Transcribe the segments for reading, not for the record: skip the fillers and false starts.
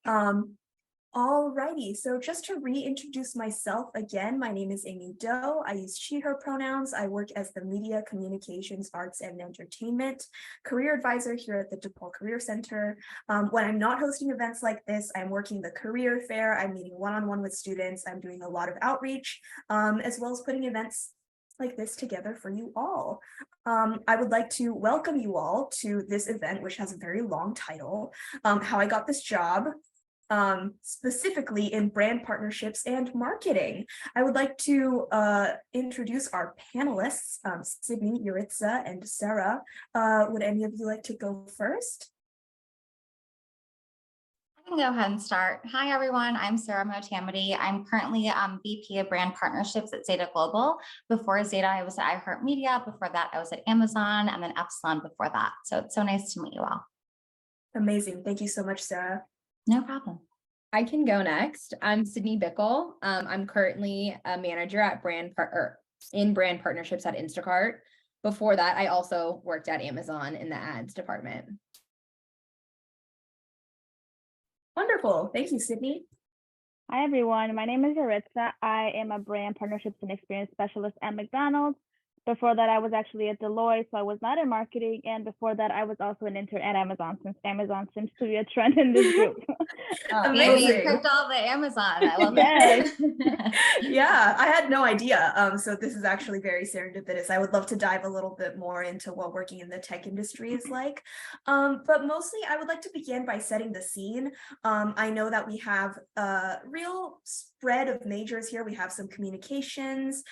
Um, Alrighty, so just to reintroduce myself again, my name is Amy Doe. I use she, her pronouns. I work as the Media, Communications, Arts, and Entertainment Career Advisor here at the DePaul Career Center. When I'm not hosting events like this, I'm working the career fair. I'm meeting one-on-one with students. I'm doing a lot of outreach, as well as putting events like this together for you all. I would like to welcome you all to this event, which has a very long title, How I Got This Job, specifically in brand partnerships and marketing. I would like to introduce our panelists, Sydney, Yaritza, and Sara. Would any of you like to go first? I can go ahead and start. Hi, everyone. I'm Sara Moatamedi. I'm currently VP of Brand Partnerships at Zeta Global. Before Zeta, I was at iHeartMedia. Before that, I was at Amazon, and then Epsilon before that. So it's so nice to meet you all. Amazing. Thank you so much, Sara. No problem. I can go next. I'm Sydney Bickel. I'm currently a manager at brand partnerships at Instacart. Before that, I also worked at Amazon in the ads department. Wonderful. Thank you, Sydney. Hi, everyone. My name is Yaritza. I am a brand partnerships and experience specialist at McDonald's. Before that, I was actually at Deloitte, so I was not in marketing. And before that, I was also an intern at Amazon, since Amazon seems to be a trend in this group. Amazing. You picked all the Amazon. I love it. Yeah, I had no idea. So this is actually very serendipitous. I would love to dive a little bit more into what working in the tech industry is like. But mostly I would like to begin by setting the scene. I know that we have a real spread of majors here. We have some communications,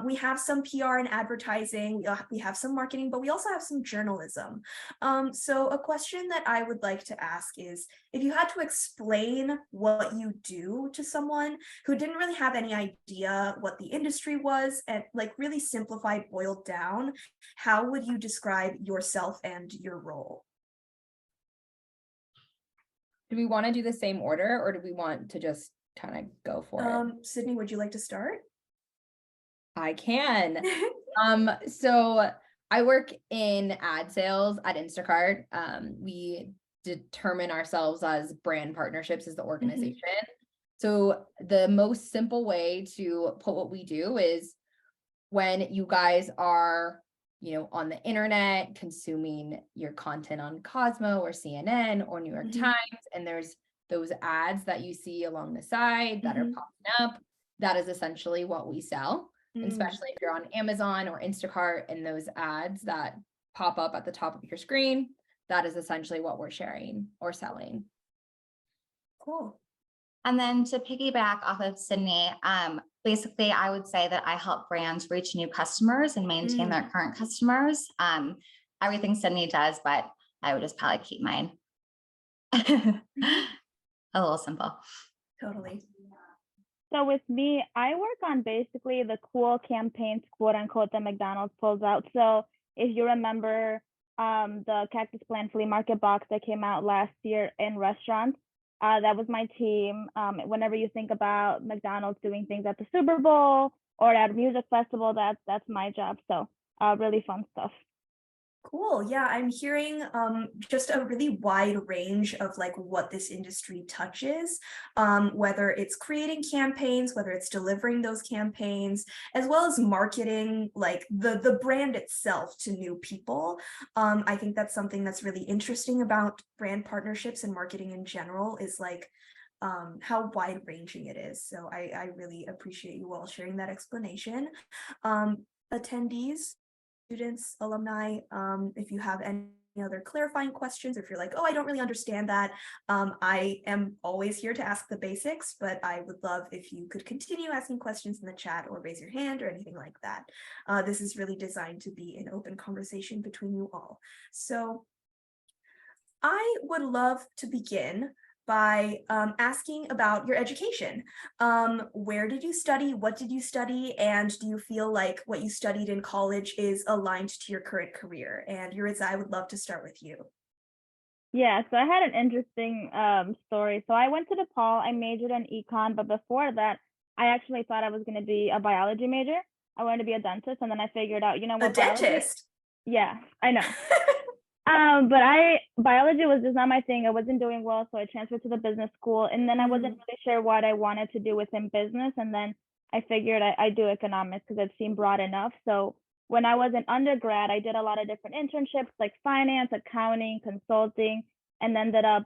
we have some PR and advertising, we have some marketing, but we also have some journalism. So a question that I would like to ask is, if you had to explain what you do to someone who didn't really have any idea what the industry was, and like really simplified, boiled down, how would you describe yourself and your role? Do we want to do the same order, or do we want to just kind of go for it? Sydney, would you like to start? I can. So I work in ad sales at Instacart. We determine ourselves as brand partnerships as the organization. So the most simple way to put what we do is when you guys are, on the internet consuming your content on Cosmo or CNN or New York Times, and there's those ads that you see along the side that are popping up, that is essentially what we sell. Especially if you're on Amazon or Instacart and those ads that pop up at the top of your screen, that is essentially what we're sharing or selling. Cool. And then to piggyback off of Sydney, basically, I would say that I help brands reach new customers and maintain their current customers. Everything Sydney does, but I would just probably keep mine a little simple. Totally. So with me, I work on basically the cool campaigns, quote unquote, that McDonald's pulls out. So if you remember the Cactus Plant Flea Market box that came out last year in restaurants, that was my team. Whenever you think about McDonald's doing things at the Super Bowl or at a music festival, that's my job. So really fun stuff. Cool. Yeah, I'm hearing just a really wide range of like what this industry touches, whether it's creating campaigns, whether it's delivering those campaigns, as well as marketing like the brand itself to new people. I think that's something that's really interesting about brand partnerships and marketing in general, is like how wide ranging it is. So I really appreciate you all sharing that explanation. Attendees, students, alumni, if you have any other clarifying questions, if you're like, oh, I don't really understand that, I am always here to ask the basics, but I would love if you could continue asking questions in the chat or raise your hand or anything like that. This is really designed to be an open conversation between you all. So I would love to begin by asking about your education. Where did you study? What did you study? And do you feel like what you studied in college is aligned to your current career? And Yaritza, I would love to start with you. Yeah, so I had an interesting story. So I went to DePaul, I majored in econ, but before that, I actually thought I was going to be a biology major. I wanted to be a dentist, and then I figured out, you know what? A dentist? Yeah, I know. But biology was just not my thing. I wasn't doing well, so I transferred to the business school, and then I wasn't really sure what I wanted to do within business, and then I figured I'd do economics because it seemed broad enough. So when I was an undergrad, I did a lot of different internships like finance, accounting, consulting, and ended up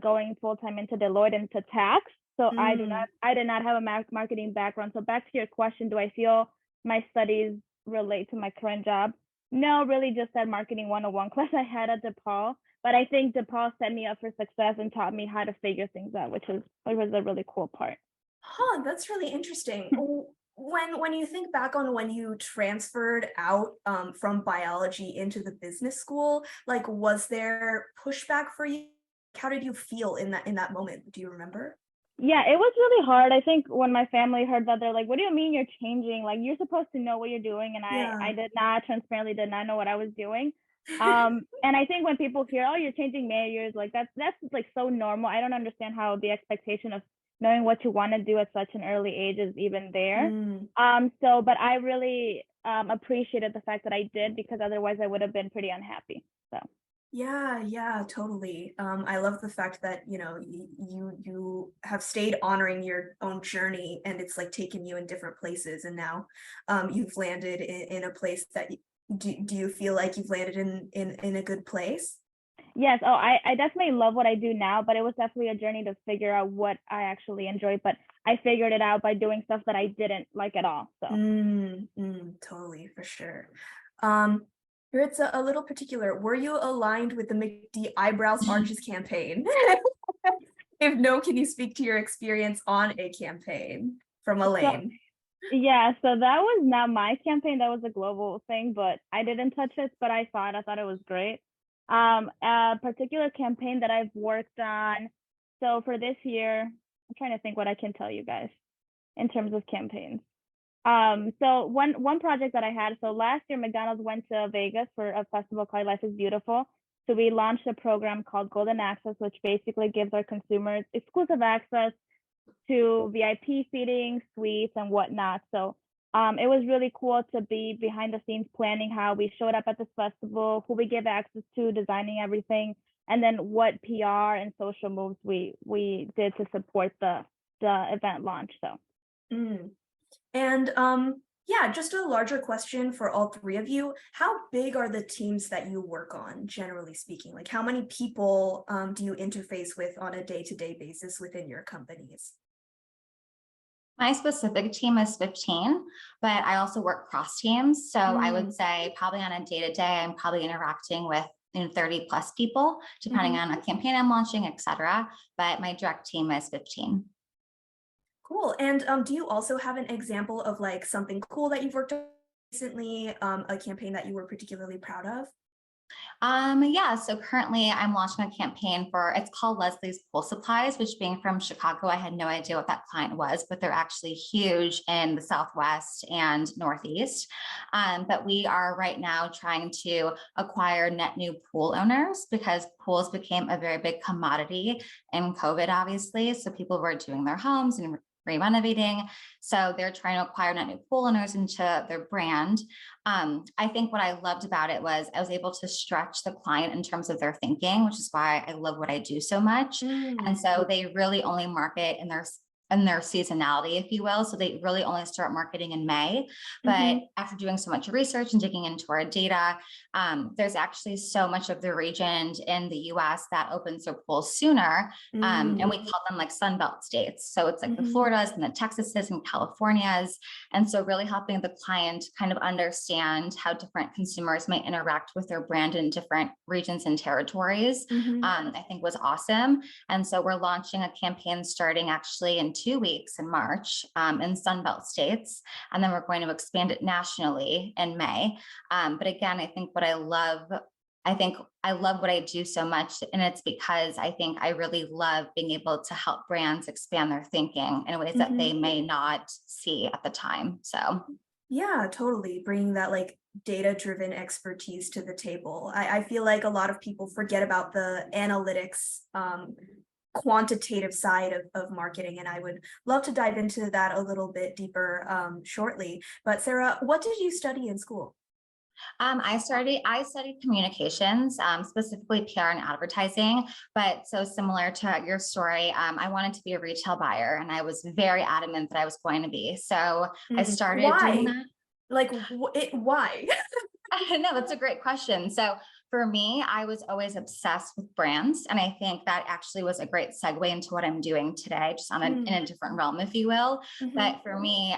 going full time into Deloitte into tax. So I did not have a marketing background. So back to your question, do I feel my studies relate to my current job? No, really just that marketing 101 class I had at DePaul. But I think DePaul set me up for success and taught me how to figure things out, which was a really cool part. Huh, that's really interesting. When you think back on when you transferred out from biology into the business school, like was there pushback for you? How did you feel in that moment? Do you remember? Yeah, it was really hard. I think when my family heard that, they're like, what do you mean you're changing? Like, you're supposed to know what you're doing. And I transparently did not know what I was doing. And I think when people hear, oh, you're changing majors, like that's like so normal. I don't understand how the expectation of knowing what you want to do at such an early age is even there. But I really appreciated the fact that I did, because otherwise I would have been pretty unhappy. So. Yeah, totally. I love the fact that, you have stayed honoring your own journey, and it's like taken you in different places, and now you've landed in a place that do you feel like you've landed in a good place? Yes. Oh, I definitely love what I do now, but it was definitely a journey to figure out what I actually enjoy. But I figured it out by doing stuff that I didn't like at all. So totally, for sure. It's a little particular. Were you aligned with the McD Eyebrows Arches campaign? If no, can you speak to your experience on a campaign from Elaine? Yeah, so that was not my campaign. That was a global thing, but I didn't touch it, but I thought it was great. A particular campaign that I've worked on. So for this year, I'm trying to think what I can tell you guys in terms of campaigns. So one project that I had, so last year McDonald's went to Vegas for a festival called Life is Beautiful. So we launched a program called Golden Access, which basically gives our consumers exclusive access to VIP seating, suites, and whatnot. So it was really cool to be behind the scenes planning how we showed up at this festival, who we give access to, designing everything, and then what PR and social moves we did to support the event launch. So. And yeah, just a larger question for all three of you. How big are the teams that you work on, generally speaking? Like, how many people do you interface with on a day-to-day basis within your companies? My specific team is 15, but I also work cross teams. So I would say probably on a day-to-day, I'm probably interacting with 30 plus people, depending on a campaign I'm launching, et cetera. But my direct team is 15. Cool. And do you also have an example of like something cool that you've worked on recently, a campaign that you were particularly proud of? Yeah, so currently I'm launching a campaign it's called Leslie's Pool Supplies, which, being from Chicago, I had no idea what that client was, but they're actually huge in the Southwest and Northeast. But we are right now trying to acquire net new pool owners, because pools became a very big commodity in COVID, obviously. So people were doing their homes and renovating. So they're trying to acquire net new pool owners into their brand. I think what I loved about it was I was able to stretch the client in terms of their thinking, which is why I love what I do so much. And so they really only market in their seasonality, if you will. So they really only start marketing in May. But after doing so much research and digging into our data, there's actually so much of the region in the US that opens their pools sooner. And we call them like Sunbelt states. So it's like the Floridas and the Texases and Californias. And so really helping the client kind of understand how different consumers might interact with their brand in different regions and territories, I think was awesome. And so we're launching a campaign starting actually in 2 weeks in March in Sunbelt states. And then we're going to expand it nationally in May. But again, I think what I love what I do so much. And it's because I think I really love being able to help brands expand their thinking in ways that they may not see at the time. So. Yeah, totally. Bringing that like data-driven expertise to the table. I feel like a lot of people forget about the analytics, quantitative side of marketing, and I would love to dive into that a little bit deeper shortly. But Sara, what did you study in school? I studied communications, specifically PR and advertising, but so similar to your story, I wanted to be a retail buyer and I was very adamant that I was going to be. So I started doing Why? that. Like, why? No, that's a great question. So for me, I was always obsessed with brands. And I think that actually was a great segue into what I'm doing today, just on in a different realm, if you will. But for me,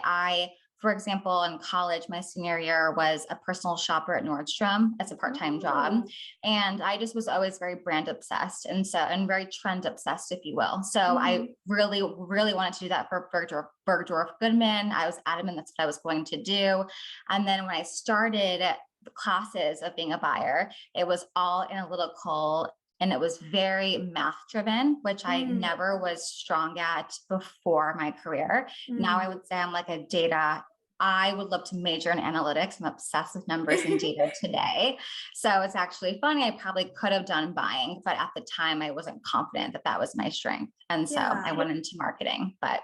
for example, in college, my senior year was a personal shopper at Nordstrom as a part-time job. And I just was always very brand obsessed and very trend obsessed, if you will. So I really, really wanted to do that for Bergdorf Goodman. I was adamant that's what I was going to do. And then when I started the classes of being a buyer, it was all analytical and it was very math driven, which I never was strong at before my career. Now I would say I'm like a data. I would love to major in analytics. I'm obsessed with numbers and data today. So it's actually funny. I probably could have done buying, but at the time I wasn't confident that that was my strength. And so I went into marketing, but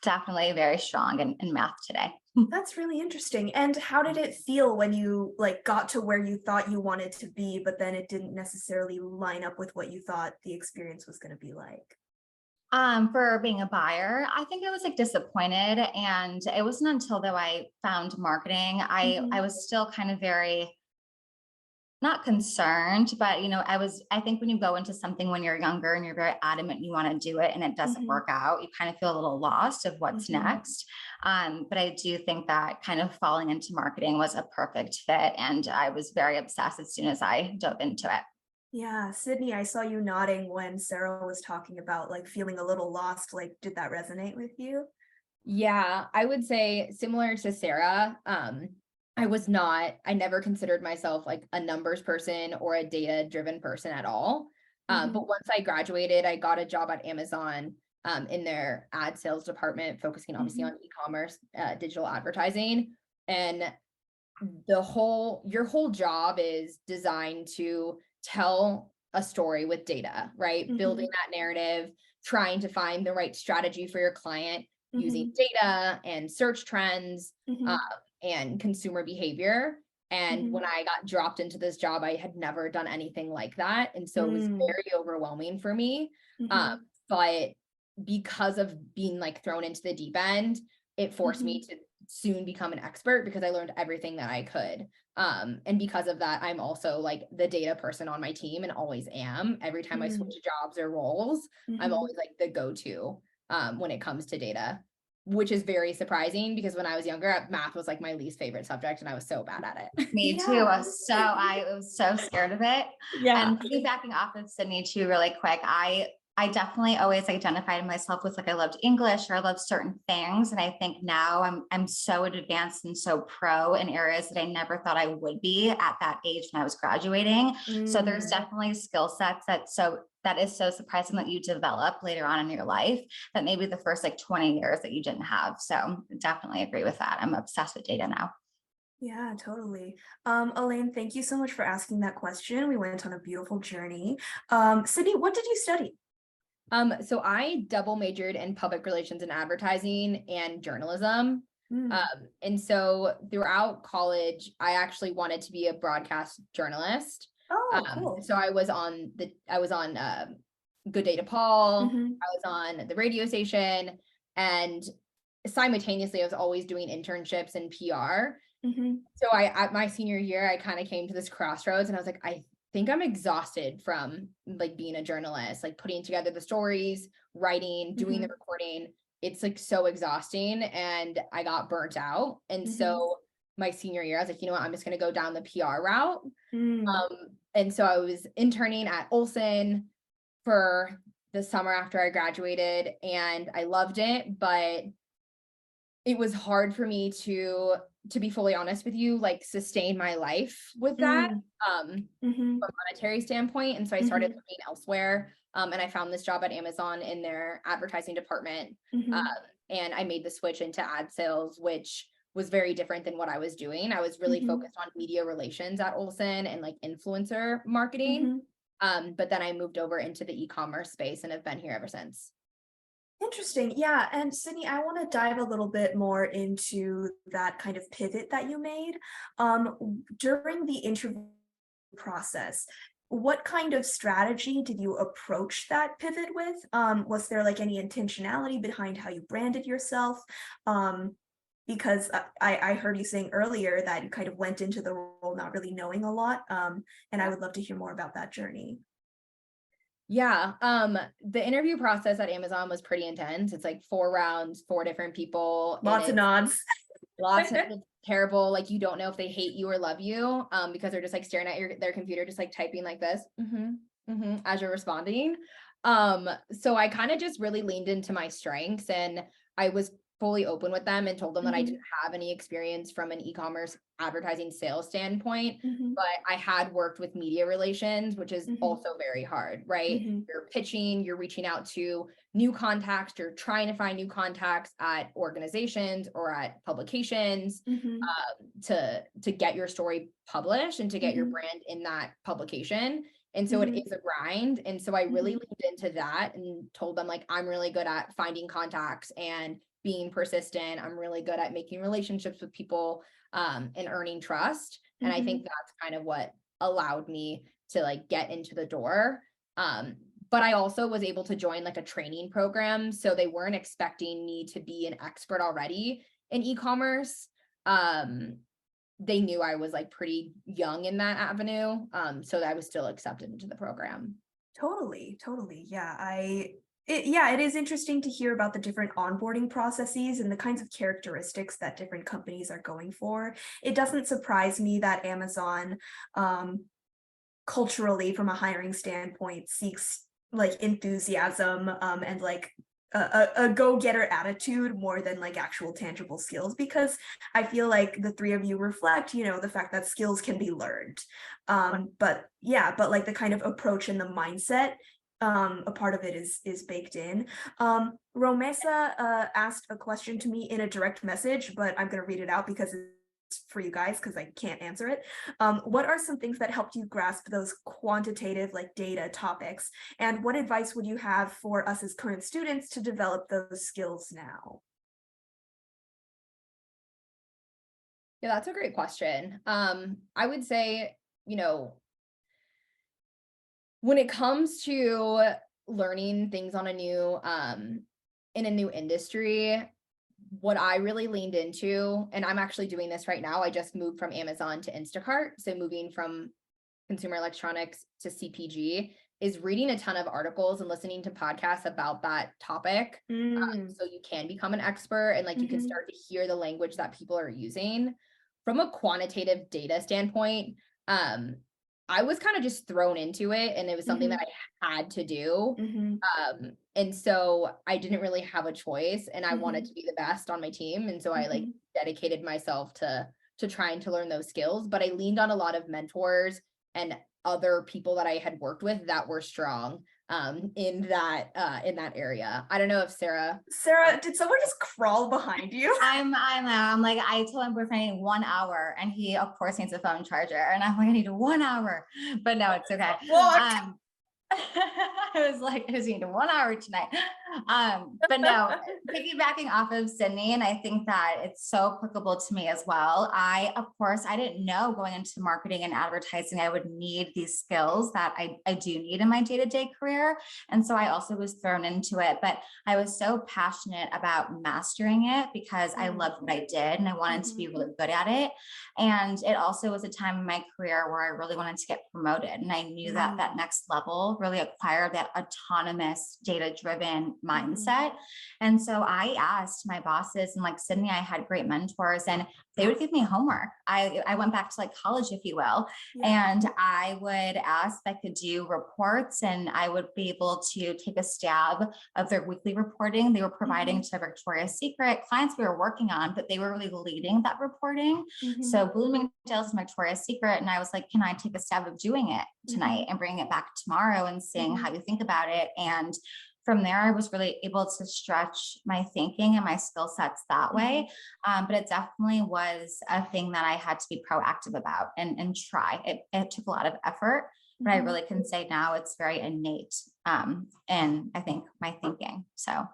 definitely very strong in math today. That's really interesting. And how did it feel when you like got to where you thought you wanted to be, but then it didn't necessarily line up with what you thought the experience was going to be like? For being a buyer, I think I was like disappointed. And it wasn't until though I found marketing, I was still kind of very not concerned, but I think when you go into something when you're younger and you're very adamant you want to do it and it doesn't work out, you kind of feel a little lost of what's next. But I do think that kind of falling into marketing was a perfect fit. And I was very obsessed as soon as I dove into it. Yeah, Sydney, I saw you nodding when Sarah was talking about like feeling a little lost. Like, did that resonate with you? Yeah, I would say similar to Sarah. I never considered myself like a numbers person or a data driven person at all. But once I graduated, I got a job at Amazon in their ad sales department, focusing obviously on e-commerce, digital advertising. And your whole job is designed to tell a story with data, right? Building that narrative, trying to find the right strategy for your client using data and search trends and consumer behavior. And when I got dropped into this job, I had never done anything like that. And so it was very overwhelming for me. But because of being like thrown into the deep end, it forced me to soon become an expert because I learned everything that I could. And because of that, I'm also like the data person on my team and always am. Every time I switch jobs or roles, I'm always like the go-to when it comes to data, which is very surprising because when I was younger, math was like my least favorite subject and I was so bad at it. Me too. I was so scared of it. Yeah. And piggybacking off of Sydney too, really quick, I definitely always identified myself with like I loved English or I loved certain things. And I think now I'm so advanced and so pro in areas that I never thought I would be at that age when I was graduating. So there's definitely skill sets that is so surprising that you develop later on in your life that maybe the first like 20 years that you didn't have. So definitely agree with that. I'm obsessed with data now. Yeah, totally. Elaine, thank you so much for asking that question. We went on a beautiful journey. Sydney, what did you study? So I double majored in public relations and advertising and journalism. And so throughout college, I actually wanted to be a broadcast journalist. Oh, cool. So I was on Good Day DePaul. I was on the radio station, and simultaneously I was always doing internships in PR. So at my senior year, I kind of came to this crossroads and I was like, I think I'm exhausted from like being a journalist, like putting together the stories, writing, doing the recording. It's like so exhausting and I got burnt out. And so my senior year, I was like, you know what, I'm just going to go down the PR route. And so I was interning at Olsen for the summer after I graduated and I loved it, but it was hard for me to be fully honest with you, like sustain my life with that from a monetary standpoint. And so I started looking elsewhere. And I found this job at Amazon in their advertising department. And I made the switch into ad sales, which was very different than what I was doing. I was really focused on media relations at Olsen and like influencer marketing. But then I moved over into the e-commerce space and have been here ever since. Interesting. Yeah. And Sydney, I want to dive a little bit more into that kind of pivot that you made. During the interview process, what kind of strategy did you approach that pivot with? Was there like any intentionality behind how you branded yourself? Because I heard you saying earlier that you kind of went into the role not really knowing a lot. And I would love to hear more about that journey. Yeah. The interview process at Amazon was pretty intense. It's like 4 rounds, 4 different people. Lots of nods. Lots of it's terrible. Like you don't know if they hate you or love you, because they're just like staring at their computer, just like typing like this, as you're responding. So I kind of just really leaned into my strengths, and I was fully open with them and told them that I didn't have any experience from an e-commerce advertising sales standpoint, but I had worked with media relations, which is also very hard, right? You're pitching, you're reaching out to new contacts, you're trying to find new contacts at organizations or at publications to get your story published and to get your brand in that publication. And so it is a grind. And so I really leaned into that and told them, like, I'm really good at finding contacts and being persistent. I'm really good at making relationships with people and earning trust. And I think that's kind of what allowed me to like get into the door. But I also was able to join like a training program. So they weren't expecting me to be an expert already in e-commerce. They knew I was like pretty young in that avenue. So that I was still accepted into the program. Totally. Yeah, it is interesting to hear about the different onboarding processes and the kinds of characteristics that different companies are going for. It doesn't surprise me that Amazon, culturally, from a hiring standpoint, seeks like enthusiasm and like a go-getter attitude more than like actual tangible skills, because I feel like the three of you reflect, the fact that skills can be learned. But like the kind of approach and the mindset, a part of it is baked in. Romesa asked a question to me in a direct message, but I'm going to read it out because it's for you guys because I can't answer it. What are some things that helped you grasp those quantitative like data topics? And what advice would you have for us as current students to develop those skills now? Yeah, that's a great question. I would say, when it comes to learning things on a new, in a new industry, what I really leaned into, and I'm actually doing this right now, I just moved from Amazon to Instacart. So moving from consumer electronics to CPG is reading a ton of articles and listening to podcasts about that topic. So you can become an expert and like you can start to hear the language that people are using. From a quantitative data standpoint, I was kind of just thrown into it, and it was something that I had to do. And so I didn't really have a choice, and I wanted to be the best on my team. And so I like dedicated myself to trying to learn those skills, but I leaned on a lot of mentors and other people that I had worked with that were strong in that area. I don't know if Sara, did someone just crawl behind you? I'm like, I told my boyfriend I need 1 hour, and he of course needs a phone charger, and I'm like, I need 1 hour, but no, it's okay. I was like, I just need 1 hour tonight. But no, piggybacking off of Sydney, and I think that it's so applicable to me as well. Of course, I didn't know going into marketing and advertising, I would need these skills that I do need in my day-to-day career. And so I also was thrown into it, but I was so passionate about mastering it because I loved what I did and I wanted to be really good at it. And it also was a time in my career where I really wanted to get promoted. And I knew that that next level really acquire that autonomous data-driven mindset. And so I asked my bosses, and like Sydney, I had great mentors, and they would give me homework. I went back to like college, if you will, and I would ask if I could do reports, and I would be able to take a stab of their weekly reporting they were providing to Victoria's Secret clients we were working on, but they were really leading that reporting. So Bloomingdale's and Victoria's Secret, and I was like, can I take a stab of doing it tonight and bring it back tomorrow and seeing how you think about it? And from there, I was really able to stretch my thinking and my skill sets that way. But it definitely was a thing that I had to be proactive about and try. It took a lot of effort, but I really can say now it's very innate. And I think my thinking. So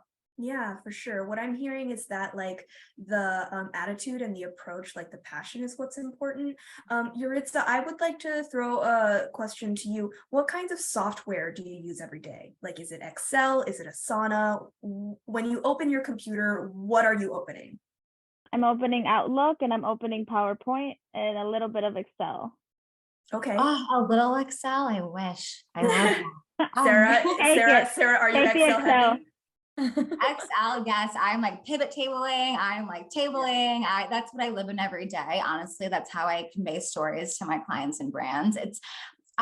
Yeah, for sure. What I'm hearing is that like the attitude and the approach, like the passion is what's important. Yaritza, I would like to throw a question to you. What kinds of software do you use every day? Like, is it Excel? Is it Asana? When you open your computer, what are you opening? I'm opening Outlook and I'm opening PowerPoint and a little bit of Excel. Okay. Oh, a little Excel. I wish. I love that. Sarah, are you Take the Excel heavy? Excel, yes. I'm like pivot tabling. I'm like tabling. That's what I live in every day. Honestly, that's how I convey stories to my clients and brands.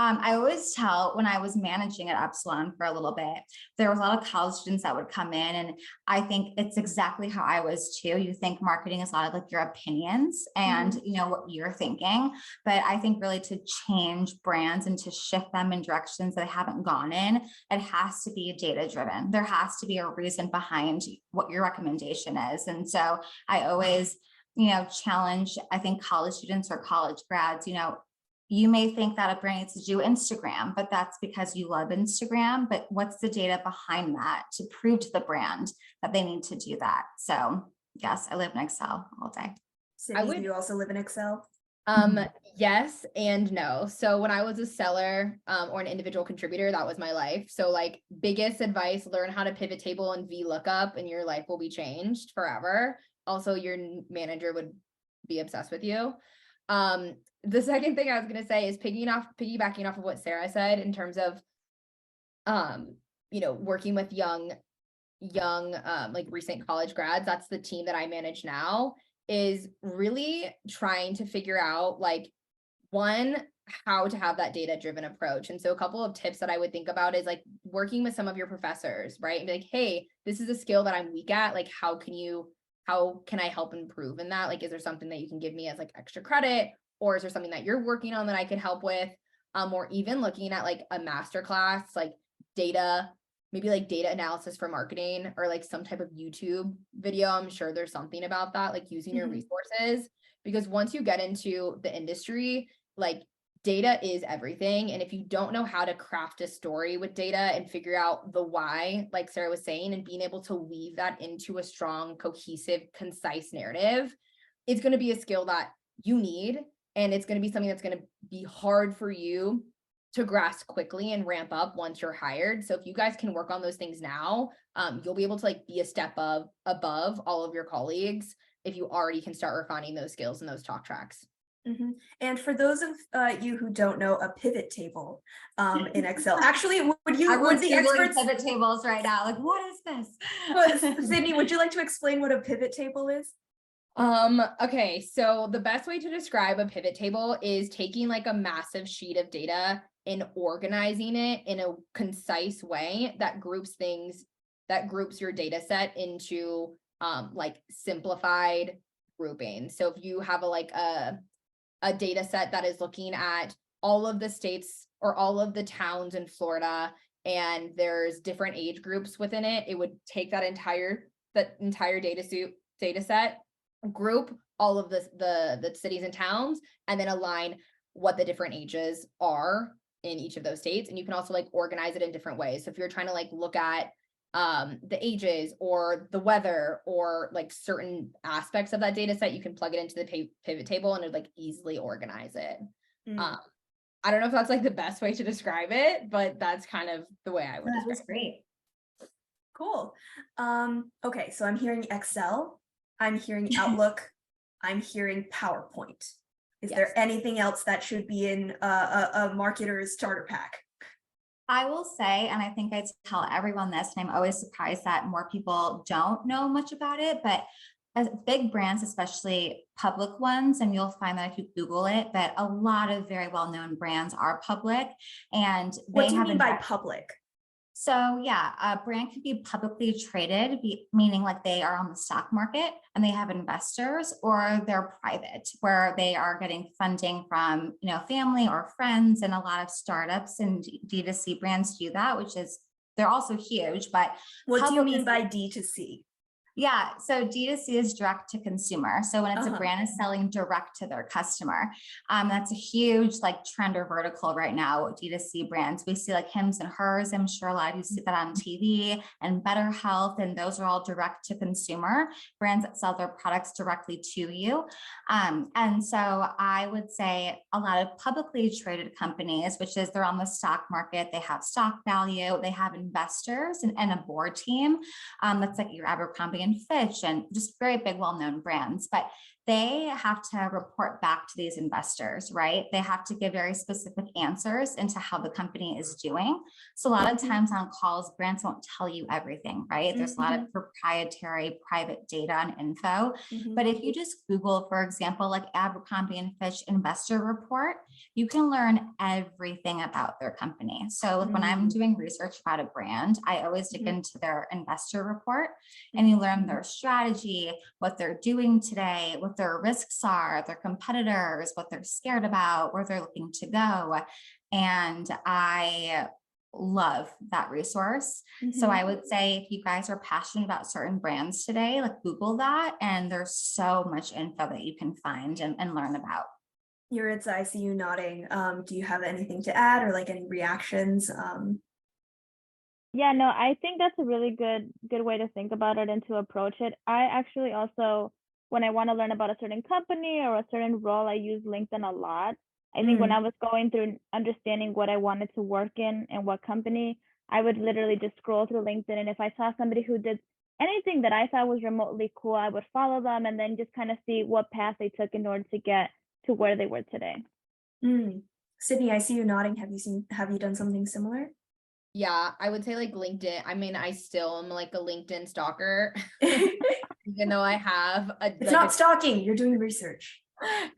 I always tell when I was managing at Epsilon for a little bit, there was a lot of college students that would come in, and I think it's exactly how I was too. You think marketing is a lot of like your opinions and you know what you're thinking, but I think really to change brands and to shift them in directions that they haven't gone in, it has to be data driven. There has to be a reason behind what your recommendation is, and so I always, challenge. I think college students or college grads, you may think that a brand needs to do Instagram, but that's because you love Instagram. But what's the data behind that to prove to the brand that they need to do that? So yes, I live in Excel all day. Sydney, do you also live in Excel? Yes and no. So when I was a seller or an individual contributor, that was my life. So like biggest advice, learn how to pivot table and VLOOKUP and your life will be changed forever. Also, your manager would be obsessed with you. The second thing I was going to say is piggybacking off of what Sara said in terms of, working with young, like recent college grads. That's the team that I manage now, is really trying to figure out like, one, how to have that data driven approach. And so a couple of tips that I would think about is like working with some of your professors, right? And be like, hey, this is a skill that I'm weak at. Like, how can I help improve in that? Like, is there something that you can give me as like extra credit? Or is there something that you're working on that I could help with? Or even looking at like a masterclass, like data, maybe like data analysis for marketing, or like some type of YouTube video. I'm sure there's something about that, like using your resources, because once you get into the industry, like data is everything. And if you don't know how to craft a story with data and figure out the why, like Sara was saying, and being able to weave that into a strong, cohesive, concise narrative, it's going to be a skill that you need. And it's going to be something that's going to be hard for you to grasp quickly and ramp up once you're hired. So if you guys can work on those things now, you'll be able to like be a step above all of your colleagues if you already can start refining those skills and those talk tracks. And for those of you who don't know, a pivot table in Excel, actually, would the experts pivot tables right now? Like, what is this? Sydney, would you like to explain what a pivot table is? Okay, so the best way to describe a pivot table is taking like a massive sheet of data and organizing it in a concise way that groups your data set into like simplified grouping. So if you have a data set that is looking at all of the states or all of the towns in Florida, and there's different age groups within it, it would take that entire data set, group all of the cities and towns, and then align what the different ages are in each of those states. And you can also like organize it in different ways. So if you're trying to like look at the ages or the weather or like certain aspects of that data set, you can plug it into the pivot table and it like easily organize it. I don't know if that's like the best way to describe it, but that's kind of the way I would describe it. That was great. Cool. Okay, so I'm hearing Excel, I'm hearing Outlook, I'm hearing PowerPoint. Is there anything else that should be in a marketer's starter pack? I will say, and I think I tell everyone this, and I'm always surprised that more people don't know much about it, but as big brands, especially public ones, and you'll find that if you Google it, that a lot of very well-known brands are public, and what do you mean by public? So yeah, a brand could be publicly traded, meaning like they are on the stock market and they have investors, or they're private, where they are getting funding from, family or friends. And a lot of startups and D2C brands do that, which is, they're also huge, but what do you mean by D2C? Yeah, so D2C is direct to consumer. So when it's a Uh-huh. brand is selling direct to their customer, that's a huge like trend or vertical right now. D2C brands, we see like Hims and Hers. I'm sure a lot of you see that on TV, and Better Health, and those are all direct to consumer brands that sell their products directly to you. And so I would say a lot of publicly traded companies, which is they're on the stock market, they have stock value, they have investors and a board team. That's like your Abercrombie and Fitch and just very big, well-known brands, but they have to report back to these investors, right? They have to give very specific answers into how the company is doing. So a lot of times on calls, brands won't tell you everything, right? There's a lot of proprietary private data and info. But if you just Google, for example, like Abercrombie and Fitch investor report, you can learn everything about their company. So when I'm doing research about a brand, I always dig into their investor report, and you learn their strategy, what they're doing today, what their risks are, their competitors, what they're scared about, where they're looking to go. And I love that resource. So I would say if you guys are passionate about certain brands today, like Google that, and there's so much info that you can find and learn about. Yaritza, I see you nodding. Do you have anything to add or like any reactions? Yeah, no, I think that's a really good way to think about it and to approach it. I actually also, when I want to learn about a certain company or a certain role, I use LinkedIn a lot. I think when I was going through understanding what I wanted to work in and what company, I would literally just scroll through LinkedIn. And if I saw somebody who did anything that I thought was remotely cool, I would follow them and then just kind of see what path they took in order to get to where they were today. Sydney, I see you nodding. Have you done something similar? Yeah, I would say like LinkedIn. I mean, I still am like a LinkedIn stalker, even though I have It's not stalking, you're doing research.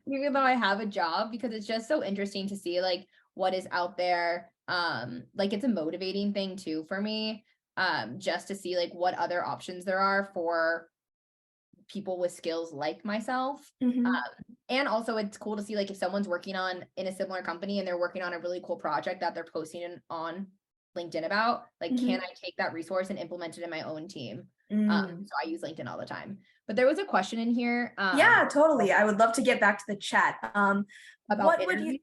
Even though I have a job, because it's just so interesting to see like what is out there. Like it's a motivating thing too for me, just to see like what other options there are for people with skills like myself. And also it's cool to see like if someone's working in a similar company and they're working on a really cool project that they're posting on LinkedIn about, like, can I take that resource and implement it in my own team? So I use LinkedIn all the time. But there was a question in here. Yeah, totally. I would love to get back to the chat. About what interviews?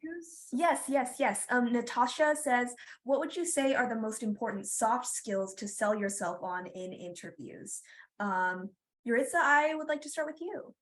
would you? Yes. Natasha says, what would you say are the most important soft skills to sell yourself on in interviews? Yaritza, I would like to start with you.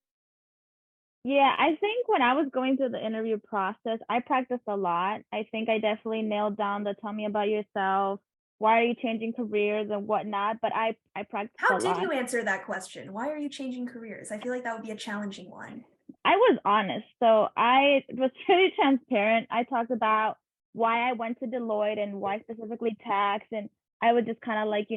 Yeah, I think when I was going through the interview process, I practiced a lot. I think I definitely nailed down the tell me about yourself, why are you changing careers and whatnot, but I practiced a lot. How did you answer that question? Why are you changing careers? I feel like that would be a challenging one. I was honest. So I was really transparent. I talked about why I went to Deloitte and why specifically tax, and I would just kind of like,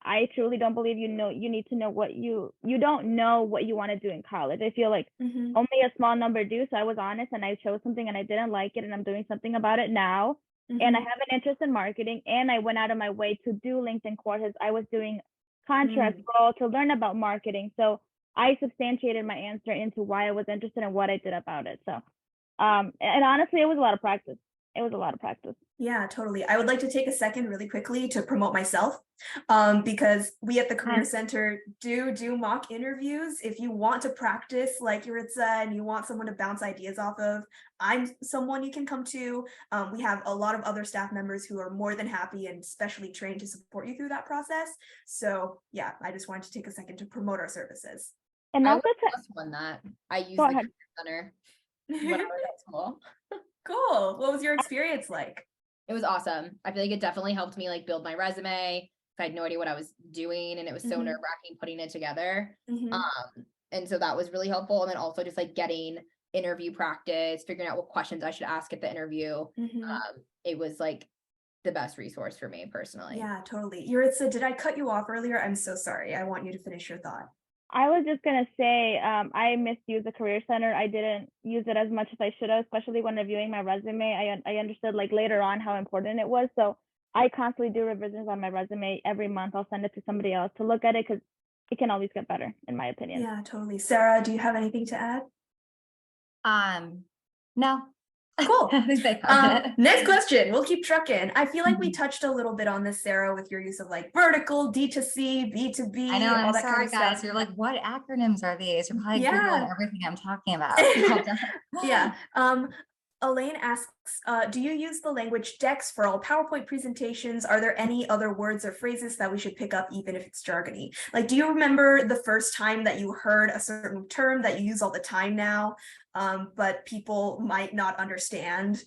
I truly don't believe you need to know what you don't know what you want to do in college. I feel like only a small number do. So I was honest and I chose something and I didn't like it and I'm doing something about it now. And I have an interest in marketing and I went out of my way to do LinkedIn courses. I was doing contract role to learn about marketing. So I substantiated my answer into why I was interested and what I did about it. So, and honestly, it was a lot of practice. Yeah, totally. I would like to take a second really quickly to promote myself because we at the Career Center do mock interviews. If you want to practice like Yaritza and you want someone to bounce ideas off of, I'm someone you can come to. We have a lot of other staff members who are more than happy and specially trained to support you through that process. So yeah, I just wanted to take a second to promote our services. And I was one that I used the Career Center when I was at school. Cool. What was your experience like? It was awesome. I feel like it definitely helped me like build my resume. I had no idea what I was doing and it was so nerve-wracking putting it together. And so that was really helpful. And then also just like getting interview practice, figuring out what questions I should ask at the interview. It was like the best resource for me personally. Yeah, totally. Yaritza, did I cut you off earlier? I'm so sorry. I want you to finish your thought. I was just going to say, I misused the Career Center. I didn't use it as much as I should have, especially when reviewing my resume. I understood like later on how important it was. So I constantly do revisions on my resume every month. I'll send it to somebody else to look at it because it can always get better, in my opinion. Yeah, totally. Sara, do you have anything to add? No, Cool. I think they got it. Next question. We'll keep trucking. I feel like we touched a little bit on this, Sarah, with your use of like vertical, D2C, B2B, I know, all I'm that sorry, kind of guys. stuff. You're like, what acronyms are these? You're probably Yeah. Googling everything I'm talking about. Yeah. Elaine asks, do you use the language DEX for all PowerPoint presentations? Are there any other words or phrases that we should pick up, even if it's jargony? Like, do you remember the first time that you heard a certain term that you use all the time now, but people might not understand?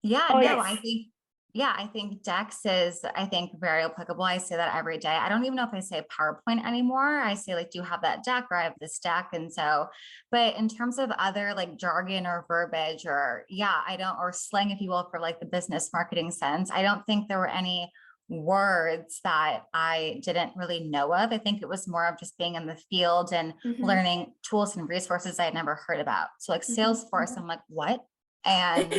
Yeah, Oh, no, yes. I think Dex is, I think, very applicable. I say that every day. I don't even know if I say PowerPoint anymore. I say like, do you have that deck, or I have this deck? And so, but in terms of other like jargon or verbiage or I don't, or slang, if you will, for like the business marketing sense, I don't think there were any words that I didn't really know of. I think it was more of just being in the field and learning tools and resources I had never heard about. So like Salesforce, I'm like, what? And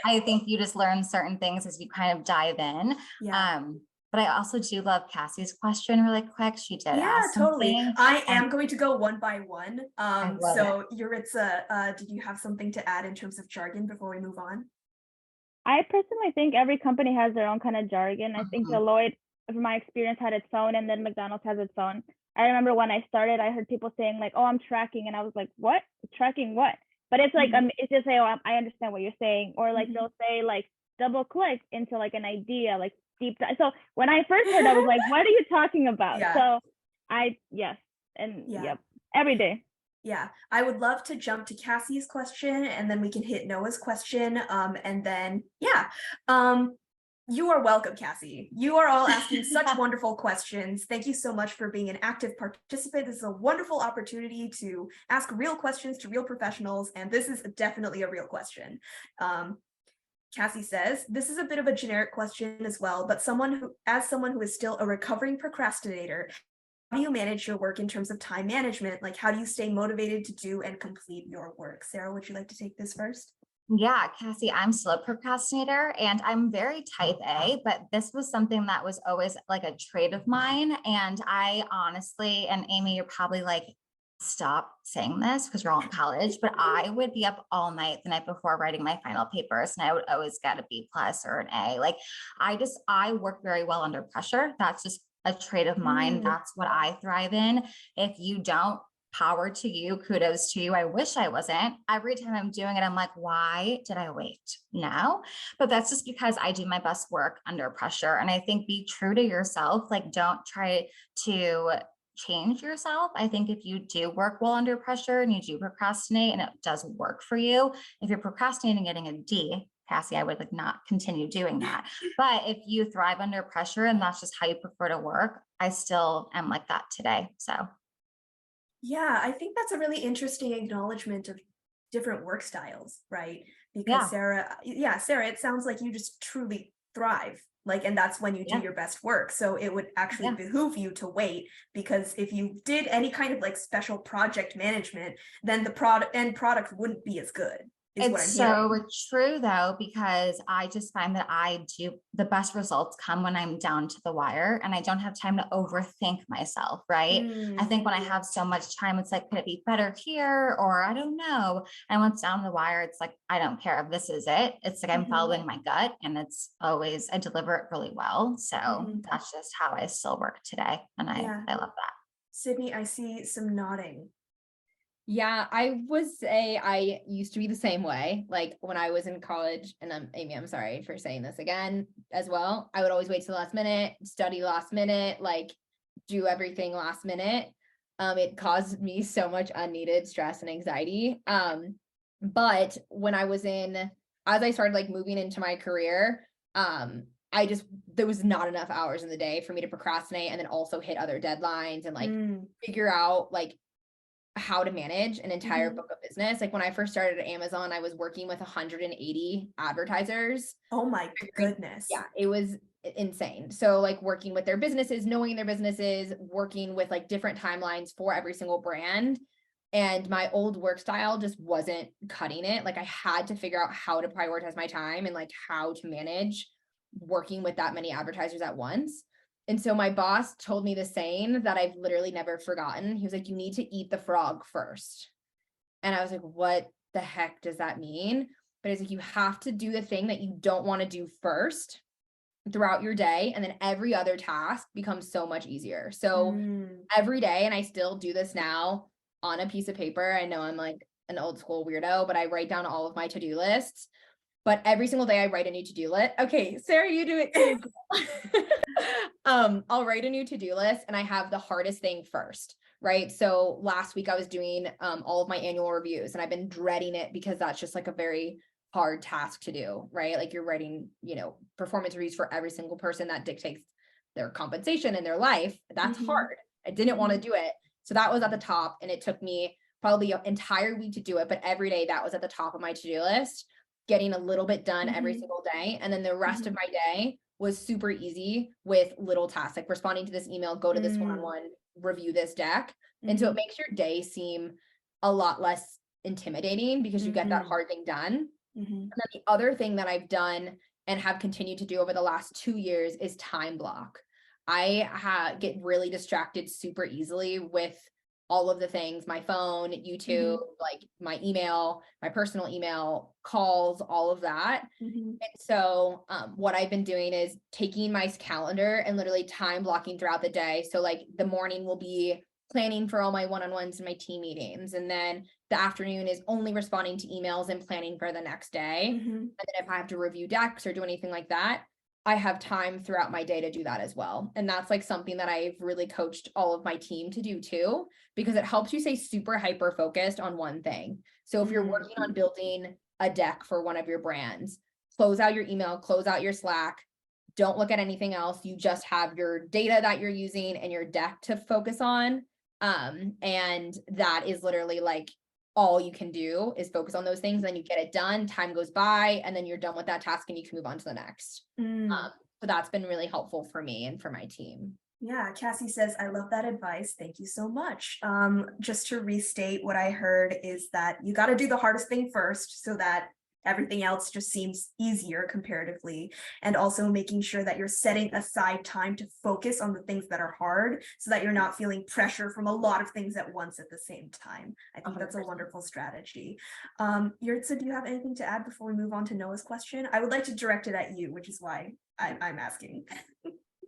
I think you just learn certain things as you kind of dive in. Yeah. But I also do love Cassie's question really quick. She did ask totally. something. I am going to go one by one. love Yaritza, did you have something to add in terms of jargon before we move on? I personally think every company has their own kind of jargon. I think Deloitte, from my experience, had its own, and then McDonald's has its own. I remember when I started, I heard people saying like, "Oh, I'm tracking," and I was like, "What? Tracking what?" But it's like it's just say, "Oh, I understand what you're saying," or like they'll say like double click into like an idea, like deep dive. So when I first heard, I was like, "What are you talking about?" So yep, every day. Yeah, I would love to jump to Cassie's question, and then we can hit Noah's question. And then, you are welcome, Cassie. You are all asking such wonderful questions. Thank you so much for being an active participant. This is a wonderful opportunity to ask real questions to real professionals, and this is definitely a real question. Cassie says, this is a bit of a generic question as well, but as someone who is still a recovering procrastinator, how do you manage your work in terms of time management? Like, how do you stay motivated to do and complete your work? Sarah, would you like to take this first? Yeah, Cassie, I'm still a procrastinator and I'm very type A, but this was something that was always like a trait of mine. And I honestly, and Amy, you're probably like, stop saying this because you're all in college, but I would be up all night the night before writing my final papers, and I would always get a B+ or an A. Like I work very well under pressure. That's just a trait of mine. That's what I thrive in. If you don't, power to you, kudos to you. I wish I wasn't. Every time I'm doing it, I'm like, why did I wait now? But that's just because I do my best work under pressure. And I think be true to yourself. Like, don't try to change yourself. I think if you do work well under pressure and you do procrastinate and it does work for you, if you're procrastinating getting a D, Cassie, I would like not continue doing that. But if you thrive under pressure and that's just how you prefer to work, I still am like that today. So yeah, I think that's a really interesting acknowledgement of different work styles, right? Because Sarah, it sounds like you just truly thrive, like, and that's when you do your best work. So it would actually behoove you to wait, because if you did any kind of like special project management, then the end product wouldn't be as good. It's so true though, because I just find that the best results come when I'm down to the wire and I don't have time to overthink myself, right? I think when I have so much time, it's like, could it be better here? Or I don't know. And once down the wire, it's like, I don't care if this is it. It's like, I'm following my gut, and it's always, I deliver it really well. So that's just how I still work today. And I love that. Sydney, I see some nodding. Yeah, I would say I used to be the same way. Like when I was in college, and Amy, I'm sorry for saying this again as well. I would always wait till the last minute, study last minute, like do everything last minute. It caused me so much unneeded stress and anxiety. But when as I started like moving into my career, there was not enough hours in the day for me to procrastinate and then also hit other deadlines and like figure out like how to manage an entire book of business. Like when I first started at Amazon, I was working with 180 advertisers. Oh my goodness. Yeah, it was insane. So like working with their businesses, knowing their businesses, working with like different timelines for every single brand. And my old work style just wasn't cutting it. Like I had to figure out how to prioritize my time and like how to manage working with that many advertisers at once. And so my boss told me the saying that I've literally never forgotten. He was like, you need to eat the frog first. And I was like, what the heck does that mean? but it's like you have to do the thing that you don't want to do first throughout your day, and then every other task becomes so much easier. So every day, and I still do this now on a piece of paper. I know I'm like an old school weirdo, but I write down all of my to-do lists. But every single day I write a new to-do list. Okay, Sarah, you do it too. I'll write a new to-do list and I have the hardest thing first, right? So last week I was doing all of my annual reviews, and I've been dreading it because that's just like a very hard task to do, right? Like you're writing, performance reviews for every single person that dictates their compensation in their life. That's hard. I didn't want to do it. So that was at the top, and it took me probably an entire week to do it. But every day that was at the top of my to-do list, getting a little bit done every single day. And then the rest of my day was super easy with little tasks, like responding to this email, go to this one-on-one, review this deck. And so it makes your day seem a lot less intimidating because you get that hard thing done. And then the other thing that I've done and have continued to do over the last 2 years is time block. I get really distracted super easily with all of the things, my phone, YouTube, like my email, my personal email, calls, all of that. And so what I've been doing is taking my calendar and literally time blocking throughout the day. So like the morning will be planning for all my one-on-ones and my team meetings. And then the afternoon is only responding to emails and planning for the next day. And then if I have to review decks or do anything like that, I have time throughout my day to do that as well. And that's like something that I've really coached all of my team to do too, because it helps you stay super hyper focused on one thing. So if you're working on building a deck for one of your brands, close out your email, close out your Slack, don't look at anything else. You just have your data that you're using and your deck to focus on. And that is literally like all you can do is focus on those things. Then you get it done, time goes by, and then you're done with that task and you can move on to the next. So that's been really helpful for me and for my team. Yeah, Cassie says, I love that advice. Thank you so much. Just to restate what I heard is that you got to do the hardest thing first so that everything else just seems easier comparatively. And also making sure that you're setting aside time to focus on the things that are hard so that you're not feeling pressure from a lot of things at once at the same time. I think that's a wonderful strategy. Yaritza, do you have anything to add before we move on to Noah's question? I would like to direct it at you, which is why I'm asking.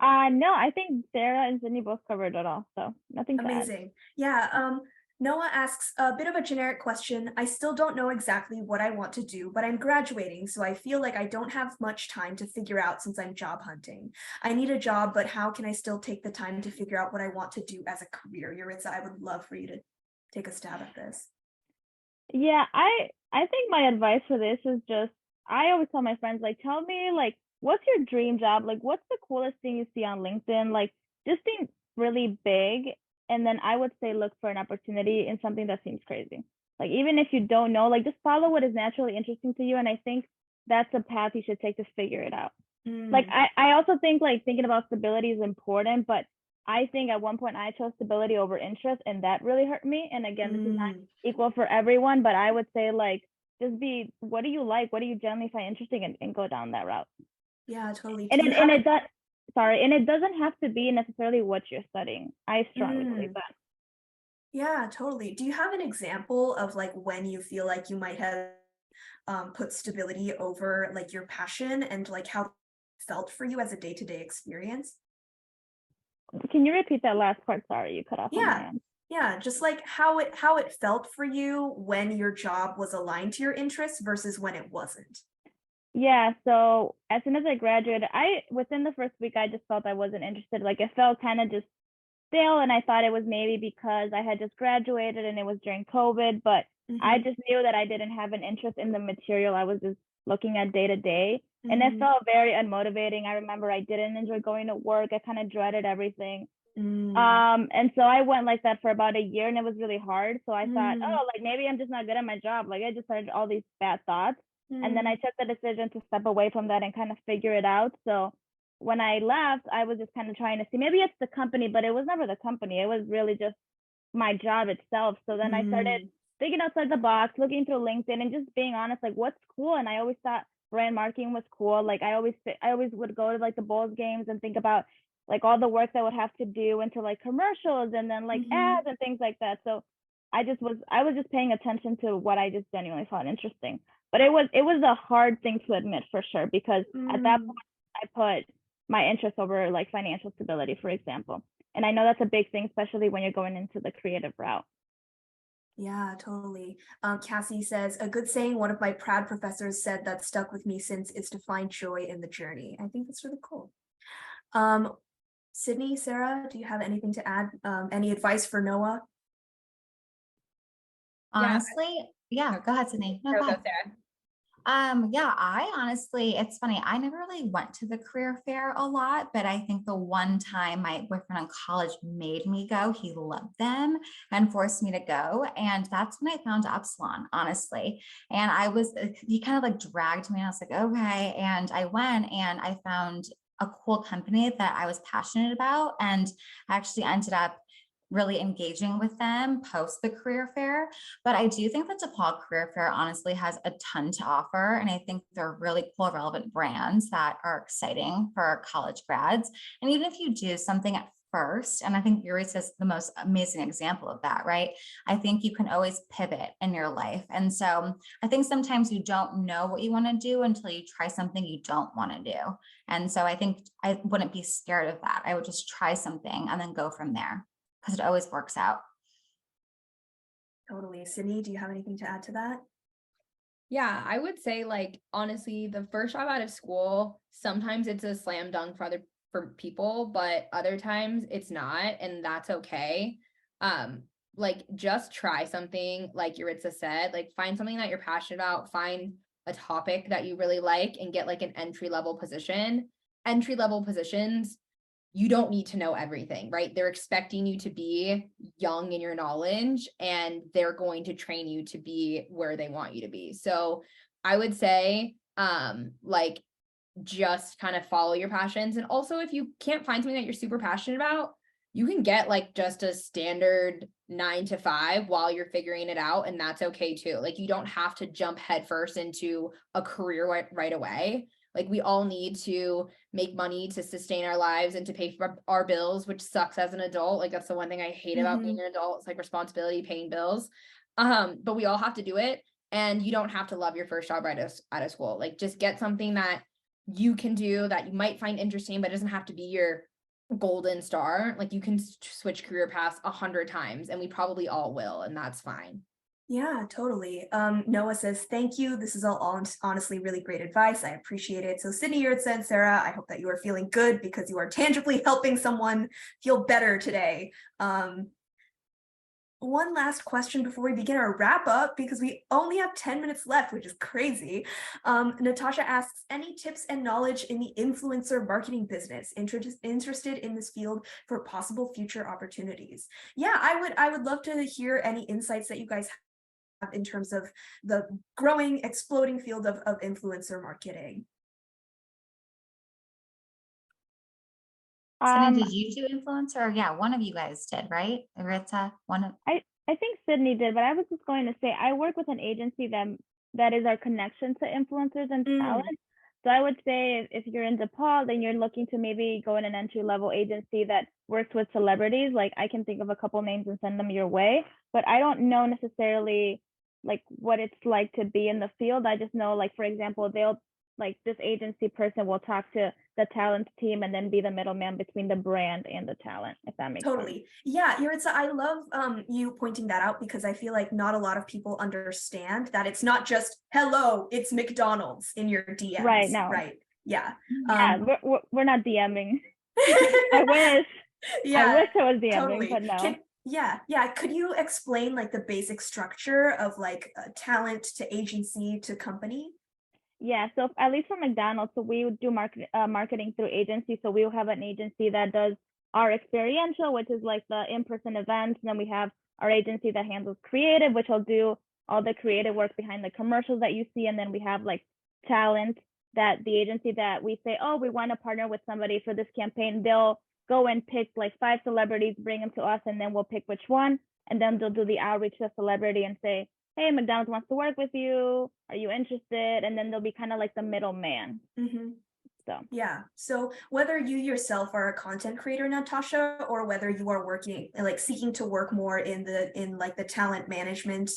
No, I think Sarah and Sydney both covered it all, so nothing to add. Amazing. Yeah. Noah asks a bit of a generic question. I still don't know exactly what I want to do, but I'm graduating, so I feel like I don't have much time to figure out since I'm job hunting. I need a job, but how can I still take the time to figure out what I want to do as a career? Yaritza, I would love for you to take a stab at this. Yeah, I think my advice for this is just, I always tell my friends, like, tell me, like, what's your dream job? Like, what's the coolest thing you see on LinkedIn? Like, just think really big. And then I would say, look for an opportunity in something that seems crazy. Like, even if you don't know, like, just follow what is naturally interesting to you. And I think that's a path you should take to figure it out. Like, I also think, like, thinking about stability is important, but I think at one point I chose stability over interest, and that really hurt me. And again, this is not equal for everyone, but I would say, like, just be, what do you like? What do you generally find interesting, and go down that route. Yeah, totally. And it doesn't have to be necessarily what you're studying. I strongly believe that. Yeah, totally. Do you have an example of like when you feel like you might have put stability over like your passion, and like how it felt for you as a day-to-day experience? Can you repeat that last part? Sorry, you cut off. Yeah, just like how it felt for you when your job was aligned to your interests versus when it wasn't. Yeah, so as soon as I graduated, within the first week, I just felt I wasn't interested. Like, it felt kind of just stale, and I thought it was maybe because I had just graduated and it was during COVID, but I just knew that I didn't have an interest in the material I was just looking at day to day, and it felt very unmotivating. I remember I didn't enjoy going to work. I kind of dreaded everything. And so I went like that for about a year, and it was really hard. So I thought, oh, like, maybe I'm just not good at my job. Like, I just started all these bad thoughts. And then I took the decision to step away from that and kind of figure it out. So when I left, I was just kind of trying to see, maybe it's the company, but it was never the company. It was really just my job itself. So then I started thinking outside the box, looking through LinkedIn, and just being honest, like, what's cool. And I always thought brand marketing was cool. Like, I always would go to like the Bulls games and think about like all the work that I would have to do into like commercials and then like ads and things like that. So I was just paying attention to what I just genuinely found interesting. But it was a hard thing to admit for sure, because at that point I put my interest over like financial stability, for example. And I know that's a big thing, especially when you're going into the creative route. Yeah, totally. Cassie says, a good saying one of my PRAD professors said that stuck with me since is to find joy in the journey. I think that's really cool. Sydney, Sarah, do you have anything to add? Any advice for Noah? Honestly, yeah, go ahead, Sydney. No, Go, go ahead. Sarah. Yeah, I honestly, it's funny. I never really went to the career fair a lot, but I think the one time my boyfriend in college made me go, he loved them and forced me to go. And that's when I found Epsilon, honestly. And he kind of like dragged me and I was like, okay. And I went and I found a cool company that I was passionate about. And I actually ended up really engaging with them post the career fair. But I do think the DePaul Career Fair honestly has a ton to offer. And I think they're really cool, relevant brands that are exciting for college grads. And even if you do something at first, and I think Yaritza is the most amazing example of that, right? I think you can always pivot in your life. And so I think sometimes you don't know what you want to do until you try something you don't want to do. And so I think I wouldn't be scared of that. I would just try something and then go from there, because it always works out. Totally. Sydney, do you have anything to add to that? Yeah, I would say, like, honestly, the first job out of school, sometimes it's a slam dunk for people, but other times it's not, and that's okay. Like, just try something, like Yaritza said, like find something that you're passionate about, find a topic that you really like and get like an entry-level position. Entry-level positions, you don't need to know everything, right? They're expecting you to be young in your knowledge, and they're going to train you to be where they want you to be. So I would say, like, just kind of follow your passions. And also, if you can't find something that you're super passionate about, you can get like just a standard 9 to 5 while you're figuring it out. And that's okay too. Like, you don't have to jump headfirst into a career right away. Like, we all need to make money to sustain our lives and to pay for our bills, which sucks as an adult. Like, that's the one thing I hate about being an adult. It's like responsibility, paying bills. But we all have to do it. And you don't have to love your first job right out of school. Like, just get something that you can do that you might find interesting, but it doesn't have to be your golden star. Like, you can switch career paths 100 times, and we probably all will, and that's fine. Yeah, totally. Noah says, thank you. This is all honestly really great advice. I appreciate it. So Sydney, Yaritza, and Sarah, I hope that you are feeling good because you are tangibly helping someone feel better today. One last question before we begin our wrap up, because we only have 10 minutes left, which is crazy. Natasha asks, any tips and knowledge in the influencer marketing business? Interested in this field for possible future opportunities? Yeah, I would love to hear any insights that you guys have in terms of the growing, exploding field of influencer marketing. Sydney, did you do influencer? Yeah, one of you guys did, right? Yaritza, I think Sydney did, but I was just going to say, I work with an agency that is our connection to influencers and talent. So I would say if you're in DePaul, then you're looking to maybe go in an entry-level agency that works with celebrities. Like, I can think of a couple names and send them your way, but I don't know necessarily like what it's like to be in the field. I just know, like, for example, this agency person will talk to the talent team and then be the middleman between the brand and the talent, if that makes sense. Yeah, Yaritza, I love you pointing that out, because I feel like not a lot of people understand that it's not just, hello, it's McDonald's in your DMs. Right, no. Right. Yeah. We're not DMing. I wish. Yeah, I wish I was DMing, totally. But no. Yeah. Could you explain like the basic structure of like talent to agency to company? Yeah, so at least for McDonald's, so we would do marketing through agency. So we'll have an agency that does our experiential, which is like the in-person events. And then we have our agency that handles creative, which will do all the creative work behind the commercials that you see. And then we have like talent, that the agency that we say, oh, we want to partner with somebody for this campaign. They'll go and pick like 5 celebrities, bring them to us, and then we'll pick which one. And then they'll do the outreach to a celebrity and say, hey, McDonald's wants to work with you. Are you interested? And then they'll be kind of like the middleman. So Yeah. So whether you yourself are a content creator, Natasha, or whether you are working, like seeking to work more in like the talent management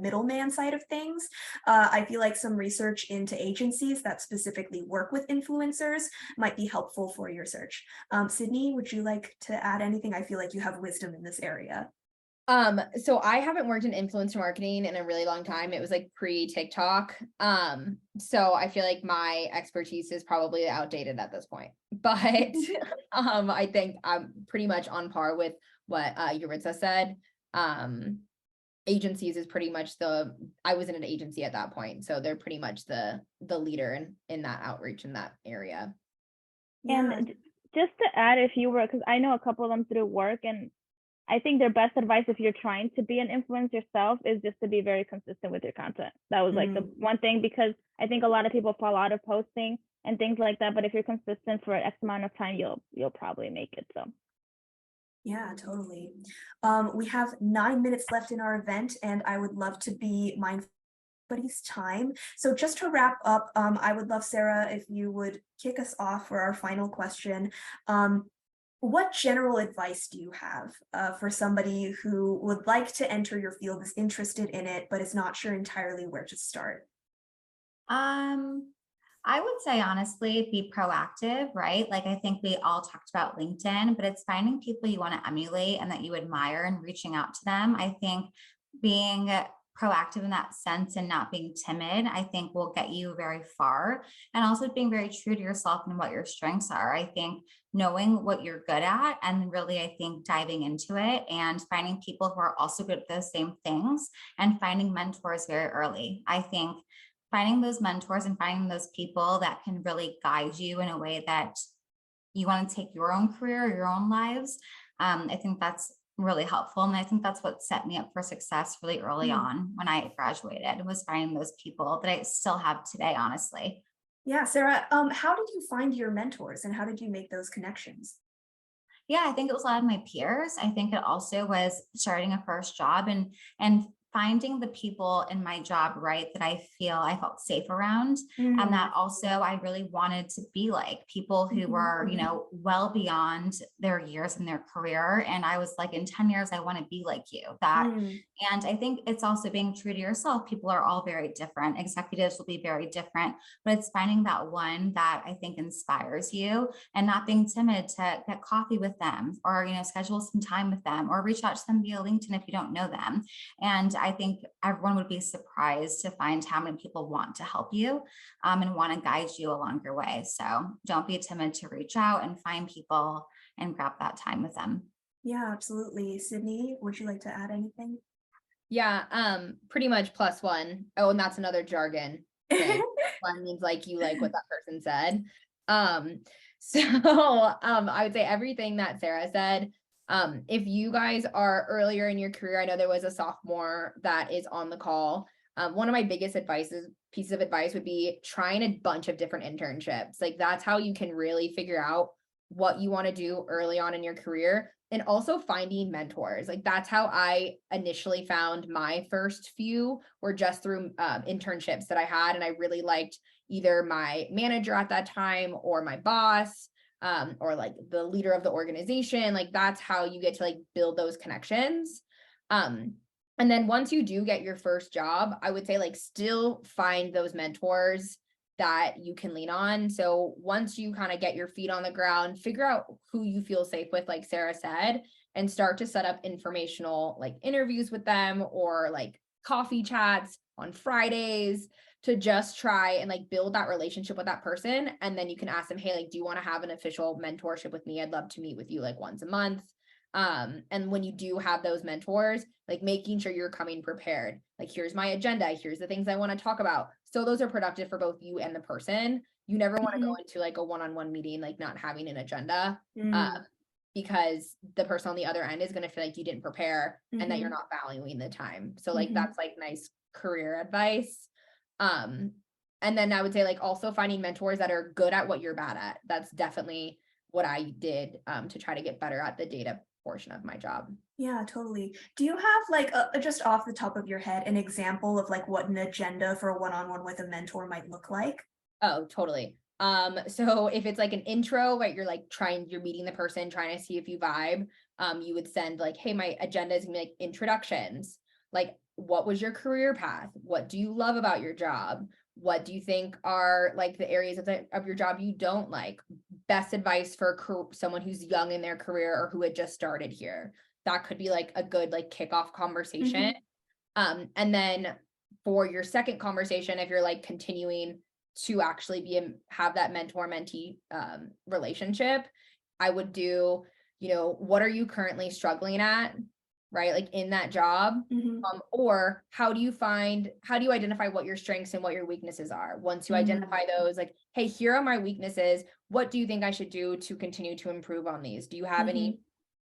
middleman side of things, I feel like some research into agencies that specifically work with influencers might be helpful for your search. Sydney, would you like to add anything? I feel like you have wisdom in this area. So I haven't worked in influencer marketing in a really long time. It was like pre-TikTok. So I feel like my expertise is probably outdated at this point. But I think I'm pretty much on par with what Yaritza said. Agencies is pretty much I was in an agency at that point. So they're pretty much the leader in that outreach in that area. Yeah. and just to add, if you were, because I know a couple of them through work, and I think their best advice if you're trying to be an influencer yourself is just to be very consistent with your content. That was like the one thing, because I think a lot of people fall out of posting and things like that. But if you're consistent for X amount of time, you'll probably make it. So Yeah, totally. We have 9 minutes left in our event, and I would love to be mindful of everybody's time. So just to wrap up, I would love, Sara, if you would kick us off for our final question. What general advice do you have for somebody who would like to enter your field, is interested in it, but is not sure entirely where to start? I would say honestly, be proactive, right? Like I think we all talked about LinkedIn, but it's finding people you want to emulate and that you admire and reaching out to them. I think being proactive in that sense and not being timid, I think will get you very far. And also being very true to yourself and what your strengths are. I think knowing what you're good at and really, I think diving into it and finding people who are also good at those same things and finding mentors very early. I think finding those mentors and finding those people that can really guide you in a way that you want to take your own career, your own lives. I think that's really helpful. And I think that's what set me up for success really early on when I graduated, was finding those people that I still have today, honestly. Yeah, Sara, how did you find your mentors and how did you make those connections? Yeah, I think it was a lot of my peers. I think it also was starting a first job and finding the people in my job, right, that I felt safe around. And that also I really wanted to be like people who were, well beyond their years in their career. And I was like, in 10 years, I want to be like you. And I think it's also being true to yourself. People are all very different. Executives will be very different, but it's finding that one that I think inspires you and not being timid to get coffee with them or, schedule some time with them or reach out to them via LinkedIn if you don't know them. And I think everyone would be surprised to find how many people want to help you and want to guide you along your way. So don't be timid to reach out and find people and grab that time with them. Yeah, absolutely. Sydney, would you like to add anything? Yeah, pretty much +1. Oh, and that's another jargon thing. One means like you like what that person said. I would say everything that Sara said. If you guys are earlier in your career, I know there was a sophomore that is on the call. One of my biggest pieces of advice would be trying a bunch of different internships. Like that's how you can really figure out what you want to do early on in your career, and also finding mentors. Like that's how I initially found my first few, were just through internships that I had. And I really liked either my manager at that time or my boss. Or like the leader of the organization. Like that's how you get to like build those connections. And then once you do get your first job, I would say like still find those mentors that you can lean on. So once you kind of get your feet on the ground, figure out who you feel safe with, like Sara said, and start to set up informational like interviews with them or like coffee chats on Fridays, to just try and like build that relationship with that person. And then you can ask them, hey, like, do you want to have an official mentorship with me? I'd love to meet with you like once a month. And when you do have those mentors, like making sure you're coming prepared, like, here's my agenda, here's the things I want to talk about. So those are productive for both you and the person. You never want to go into like a one-on-one meeting, like not having an agenda, because the person on the other end is going to feel like you didn't prepare and that you're not valuing the time. So like, that's like nice career advice. And then I would say like also finding mentors that are good at what you're bad at. That's definitely what I did to try to get better at the data portion of my job. Yeah, totally. Do you have like just off the top of your head an example of like what an agenda for a one-on-one with a mentor might look like? Oh, totally. So if it's like an intro, right, you're meeting the person, trying to see if you vibe, you would send like, hey, my agenda is gonna be like introductions. Like, what was your career path? What do you love about your job? What do you think are like the areas of your job you don't like? Best advice for someone who's young in their career or who had just started here. That could be like a good like kickoff conversation. And then for your second conversation, if you're like continuing to actually have that mentor-mentee relationship, I would do, what are you currently struggling at, right? Like in that job, or how do you identify what your strengths and what your weaknesses are? Once you identify those, like, hey, here are my weaknesses. What do you think I should do to continue to improve on these? Do you have any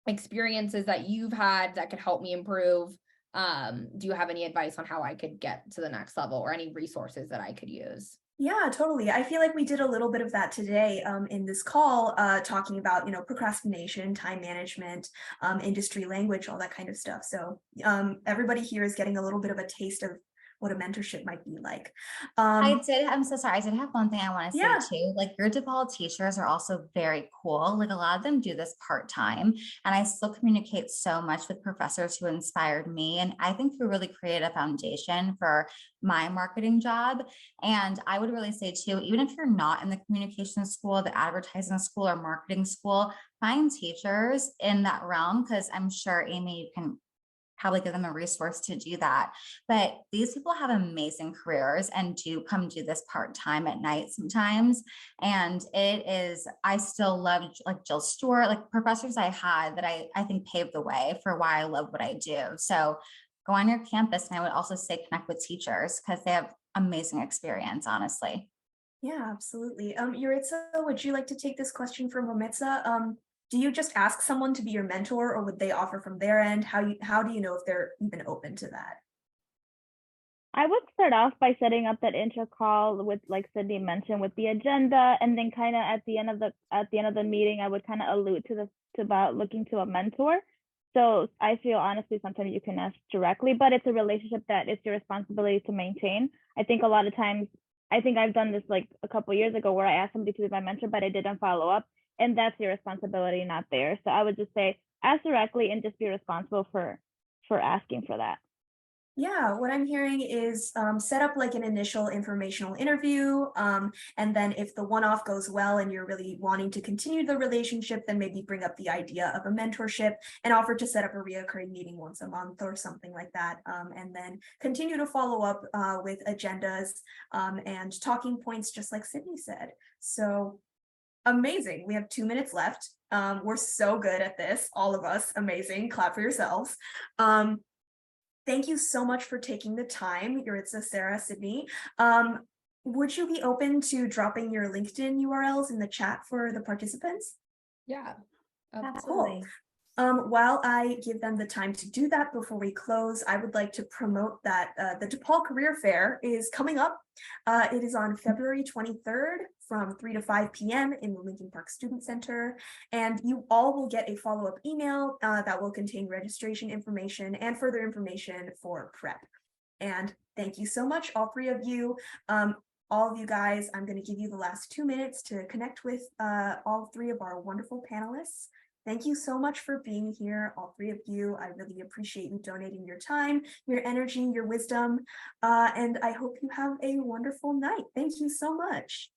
experiences that you've had that could help me improve? Do you have any advice on how I could get to the next level or any resources that I could use? Yeah, totally. I feel like we did a little bit of that today in this call, talking about, procrastination, time management, industry language, all that kind of stuff. So everybody here is getting a little bit of a taste of what a mentorship might be like. I'm so sorry. I did have one thing I want to Yeah. say too. Like your DePaul teachers are also very cool. Like a lot of them do this part-time, and I still communicate so much with professors who inspired me. And I think we really created a foundation for my marketing job. And I would really say too, even if you're not in the communication school, the advertising school or marketing school, find teachers in that realm, because I'm sure Amy, you can probably give them a resource to do that. But these people have amazing careers and do come do this part-time at night sometimes. And I still love like Jill Stewart, like professors I had that I think paved the way for why I love what I do. So go on your campus. And I would also say connect with teachers because they have amazing experience, honestly. Yeah, absolutely. Yaritza, would you like to take this question from Romitza? Do you just ask someone to be your mentor, or would they offer from their end? How do you know if they're even open to that? I would start off by setting up that intro call with, like Sydney mentioned, with the agenda, and then kind of at the end of the meeting, I would kind of allude to about looking to a mentor. So I feel honestly, sometimes you can ask directly, but it's a relationship that it's your responsibility to maintain. I think a lot of times, I think I've done this like a couple of years ago where I asked somebody to be my mentor, but I didn't follow up, and that's your responsibility, not theirs. So I would just say ask directly and just be responsible for asking for that. Yeah, what I'm hearing is set up like an initial informational interview. And then if the one-off goes well and you're really wanting to continue the relationship, then maybe bring up the idea of a mentorship and offer to set up a reoccurring meeting once a month or something like that. And then continue to follow up with agendas and talking points, just like Sydney said. So amazing. We have 2 minutes left. We're so good at this, all of us. Amazing. Clap for yourselves. Thank you so much for taking the time, Yaritza, Sara, Sydney. Would you be open to dropping your LinkedIn URLs in the chat for the participants? Yeah, cool. While I give them the time to do that before we close, I would like to promote that the DePaul Career Fair is coming up. It is on February 23rd from 3 to 5 p.m. in the Lincoln Park Student Center. And you all will get a follow-up email that will contain registration information and further information for prep. And thank you so much, all three of you. All of you guys, I'm going to give you the last 2 minutes to connect with all three of our wonderful panelists. Thank you so much for being here, all three of you. I really appreciate you donating your time, your energy, your wisdom, and I hope you have a wonderful night. Thank you so much.